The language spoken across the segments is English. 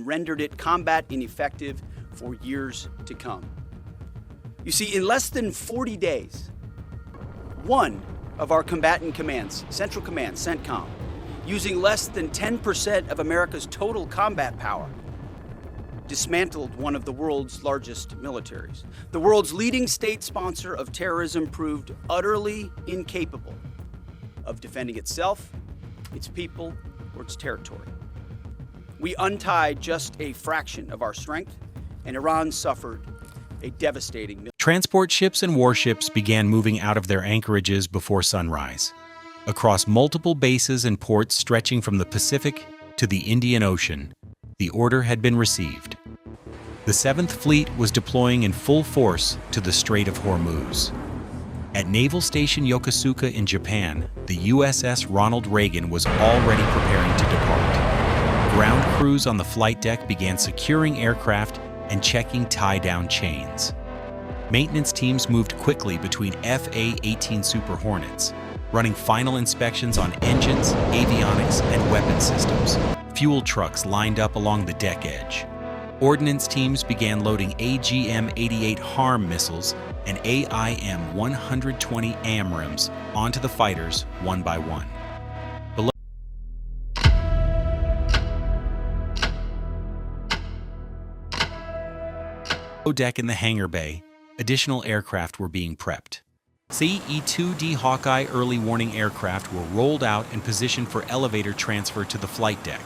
rendered it combat ineffective for years to come. You see, in less than 40 days, one of our combatant commands, Central Command, CENTCOM, using less than 10% of America's total combat power, dismantled one of the world's largest militaries. The world's leading state sponsor of terrorism proved utterly incapable of defending itself, its people, or its territory. We untied just a fraction of our strength, and Iran suffered a devastating. Transport ships and warships began moving out of their anchorages before sunrise, across multiple bases and ports stretching from the Pacific to the Indian Ocean. The order had been received. The 7th Fleet was deploying in full force to the Strait of Hormuz. At Naval Station Yokosuka in Japan, the USS Ronald Reagan was already preparing to depart. Ground crews on the flight deck began securing aircraft and checking tie-down chains. Maintenance teams moved quickly between FA-18 Super Hornets, running final inspections on engines, avionics, and weapon systems. Fuel trucks lined up along the deck edge. Ordnance teams began loading AGM-88 HARM missiles and AIM-120 AMRAAMs onto the fighters one by one. Below deck in the hangar bay, additional aircraft were being prepped. CE-2D Hawkeye early warning aircraft were rolled out and positioned for elevator transfer to the flight deck.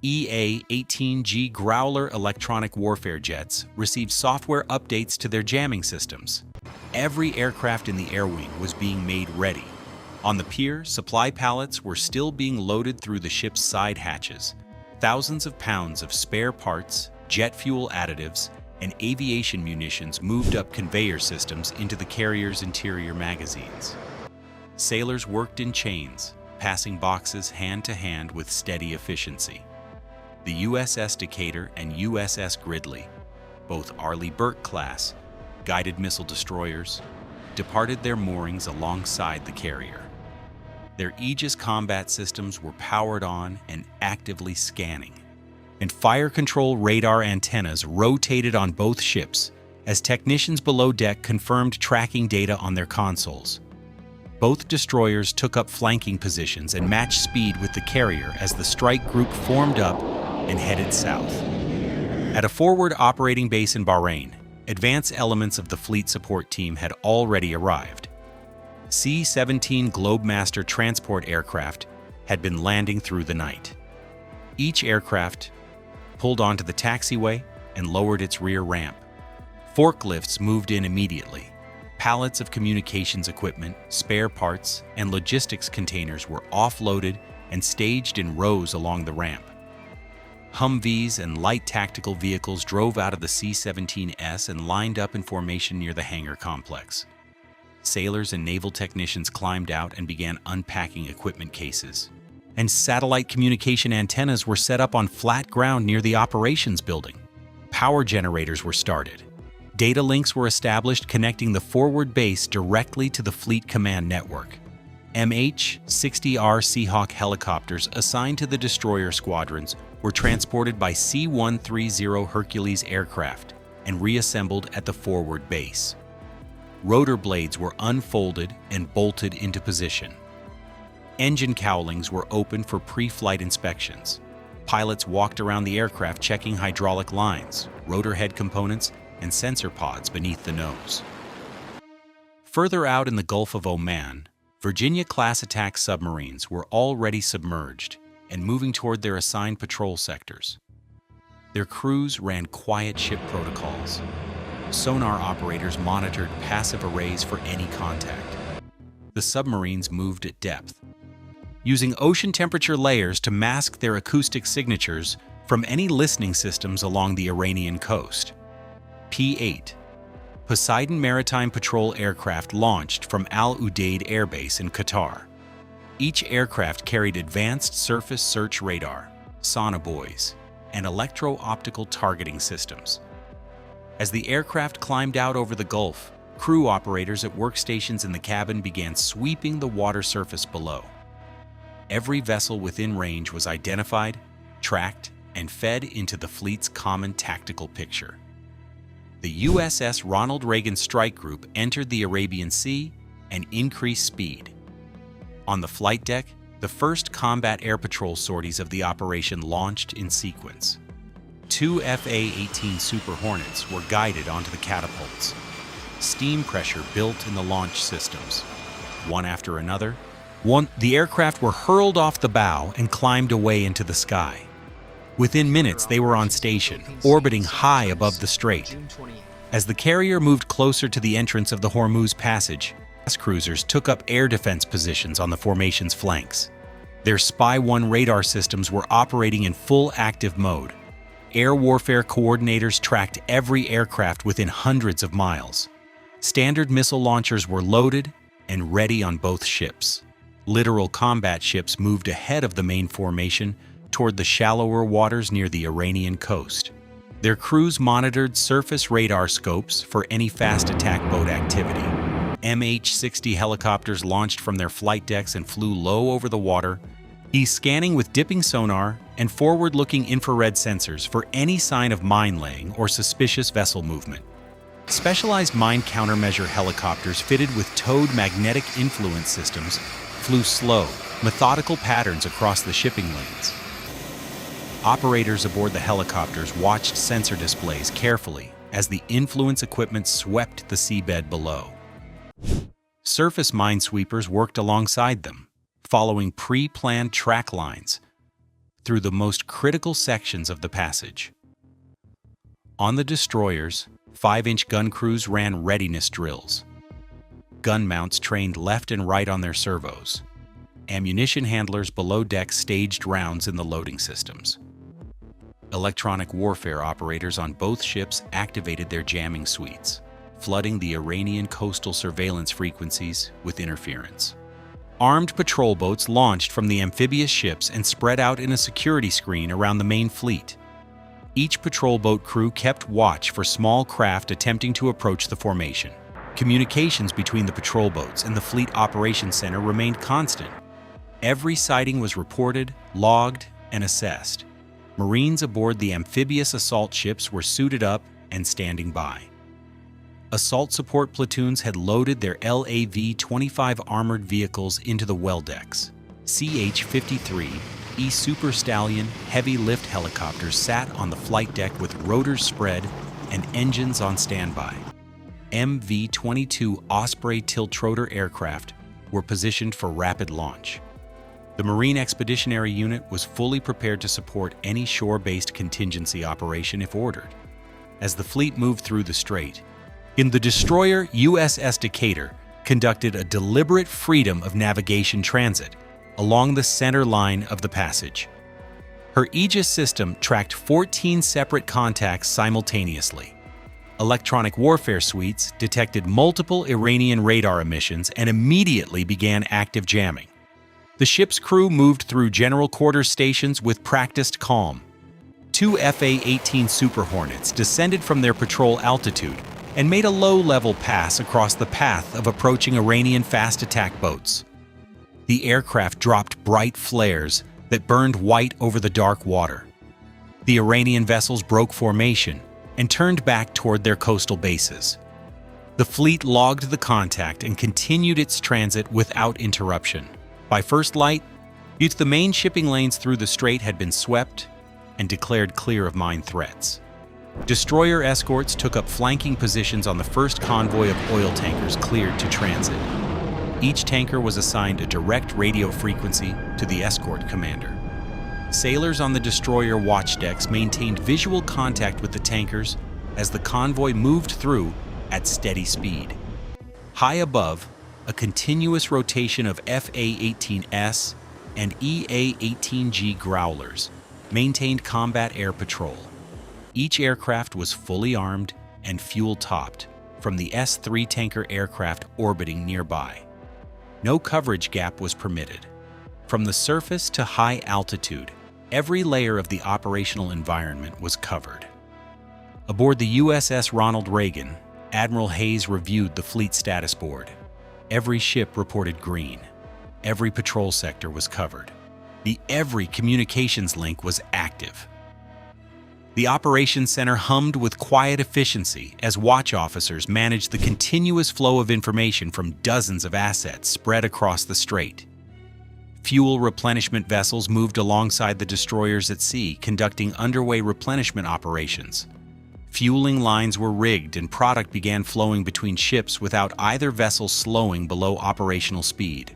EA-18G Growler electronic warfare jets received software updates to their jamming systems. Every aircraft in the air wing was being made ready. On the pier, supply pallets were still being loaded through the ship's side hatches. Thousands of pounds of spare parts, jet fuel additives, and aviation munitions moved up conveyor systems into the carrier's interior magazines. Sailors worked in chains, passing boxes hand to hand with steady efficiency. The USS Decatur and USS Gridley, both Arleigh Burke-class guided missile destroyers, departed their moorings alongside the carrier. Their Aegis combat systems were powered on and actively scanning, and fire control radar antennas rotated on both ships as technicians below deck confirmed tracking data on their consoles. Both destroyers took up flanking positions and matched speed with the carrier as the strike group formed up and headed south. At a forward operating base in Bahrain, advanced elements of the fleet support team had already arrived. C-17 Globemaster transport aircraft had been landing through the night. Each aircraft pulled onto the taxiway and lowered its rear ramp. Forklifts moved in immediately. Pallets of communications equipment, spare parts, and logistics containers were offloaded and staged in rows along the ramp. Humvees and light tactical vehicles drove out of the C-17S and lined up in formation near the hangar complex. Sailors and naval technicians climbed out and began unpacking equipment cases. And satellite communication antennas were set up on flat ground near the operations building. Power generators were started. Data links were established connecting the forward base directly to the Fleet Command Network. MH-60R Seahawk helicopters assigned to the destroyer squadrons were transported by C-130 Hercules aircraft and reassembled at the forward base. Rotor blades were unfolded and bolted into position. Engine cowlings were opened for pre-flight inspections. Pilots walked around the aircraft checking hydraulic lines, rotor head components, and sensor pods beneath the nose. Further out in the Gulf of Oman, Virginia-class attack submarines were already submerged and moving toward their assigned patrol sectors. Their crews ran quiet ship protocols. Sonar operators monitored passive arrays for any contact. The submarines moved at depth, using ocean temperature layers to mask their acoustic signatures from any listening systems along the Iranian coast. P-8 Poseidon Maritime Patrol aircraft launched from Al Udeid Air Base in Qatar. Each aircraft carried advanced surface search radar, sonobuoys, and electro-optical targeting systems. As the aircraft climbed out over the Gulf, crew operators at workstations in the cabin began sweeping the water surface below. Every vessel within range was identified, tracked, and fed into the fleet's common tactical picture. The USS Ronald Reagan Strike Group entered the Arabian Sea and increased speed. On the flight deck, the first combat air patrol sorties of the operation launched in sequence. 2 FA-18 Super Hornets were guided onto the catapults. Steam pressure built in the launch systems. One after another, the aircraft were hurled off the bow and climbed away into the sky. Within minutes, they were on station, orbiting high above the strait. As the carrier moved closer to the entrance of the Hormuz Passage, cruisers took up air defense positions on the formation's flanks. Their Spy 1 radar systems were operating in full active mode. Air warfare coordinators tracked every aircraft within hundreds of miles. Standard missile launchers were loaded and ready on both ships. Littoral combat ships moved ahead of the main formation toward the shallower waters near the Iranian coast. Their crews monitored surface radar scopes for any fast attack boat activity. MH-60 helicopters launched from their flight decks and flew low over the water, scanning with dipping sonar and forward-looking infrared sensors for any sign of mine laying or suspicious vessel movement. Specialized mine countermeasure helicopters fitted with towed magnetic influence systems flew slow, methodical patterns across the shipping lanes. Operators aboard the helicopters watched sensor displays carefully as the influence equipment swept the seabed below. Surface minesweepers worked alongside them, following pre-planned track lines through the most critical sections of the passage. On the destroyers, 5-inch gun crews ran readiness drills. Gun mounts trained left and right on their servos. Ammunition handlers below deck staged rounds in the loading systems. Electronic warfare operators on both ships activated their jamming suites, flooding the Iranian coastal surveillance frequencies with interference. Armed patrol boats launched from the amphibious ships and spread out in a security screen around the main fleet. Each patrol boat crew kept watch for small craft attempting to approach the formation. Communications between the patrol boats and the Fleet Operations Center remained constant. Every sighting was reported, logged, and assessed. Marines aboard the amphibious assault ships were suited up and standing by. Assault support platoons had loaded their LAV-25 armored vehicles into the well decks. CH-53 Super Stallion heavy lift helicopters sat on the flight deck with rotors spread and engines on standby. MV-22 Osprey tiltrotor aircraft were positioned for rapid launch. The Marine Expeditionary Unit was fully prepared to support any shore-based contingency operation if ordered. As the fleet moved through the strait, the destroyer USS Decatur conducted a deliberate freedom of navigation transit along the center line of the passage. Her Aegis system tracked 14 separate contacts simultaneously. Electronic warfare suites detected multiple Iranian radar emissions and immediately began active jamming. The ship's crew moved through general quarters stations with practiced calm. 2 FA-18 Super Hornets descended from their patrol altitude and made a low-level pass across the path of approaching Iranian fast attack boats. The aircraft dropped bright flares that burned white over the dark water. The Iranian vessels broke formation and turned back toward their coastal bases. The fleet logged the contact and continued its transit without interruption. By first light, the main shipping lanes through the strait had been swept and declared clear of mine threats. Destroyer escorts took up flanking positions on the first convoy of oil tankers cleared to transit. Each tanker was assigned a direct radio frequency to the escort commander. Sailors on the destroyer watchdecks maintained visual contact with the tankers as the convoy moved through at steady speed. High above, a continuous rotation of FA-18S and EA-18G Growlers maintained combat air patrol. Each aircraft was fully armed and fuel-topped from the S-3 tanker aircraft orbiting nearby. No coverage gap was permitted. From the surface to high altitude, every layer of the operational environment was covered. Aboard the USS Ronald Reagan, Admiral Hayes reviewed the fleet status board. Every ship reported green. Every patrol sector was covered. Every communications link was active. The operations center hummed with quiet efficiency as watch officers managed the continuous flow of information from dozens of assets spread across the strait. Fuel replenishment vessels moved alongside the destroyers at sea, conducting underway replenishment operations. Fueling lines were rigged and product began flowing between ships without either vessel slowing below operational speed.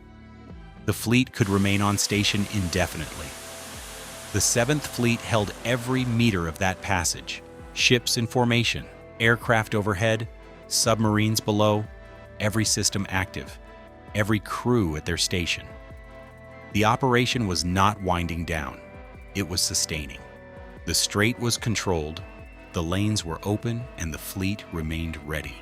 The fleet could remain on station indefinitely. The 7th Fleet held every meter of that passage. Ships in formation, aircraft overhead, submarines below, every system active, every crew at their station. The operation was not winding down. It was sustaining. The strait was controlled, the lanes were open, and the fleet remained ready.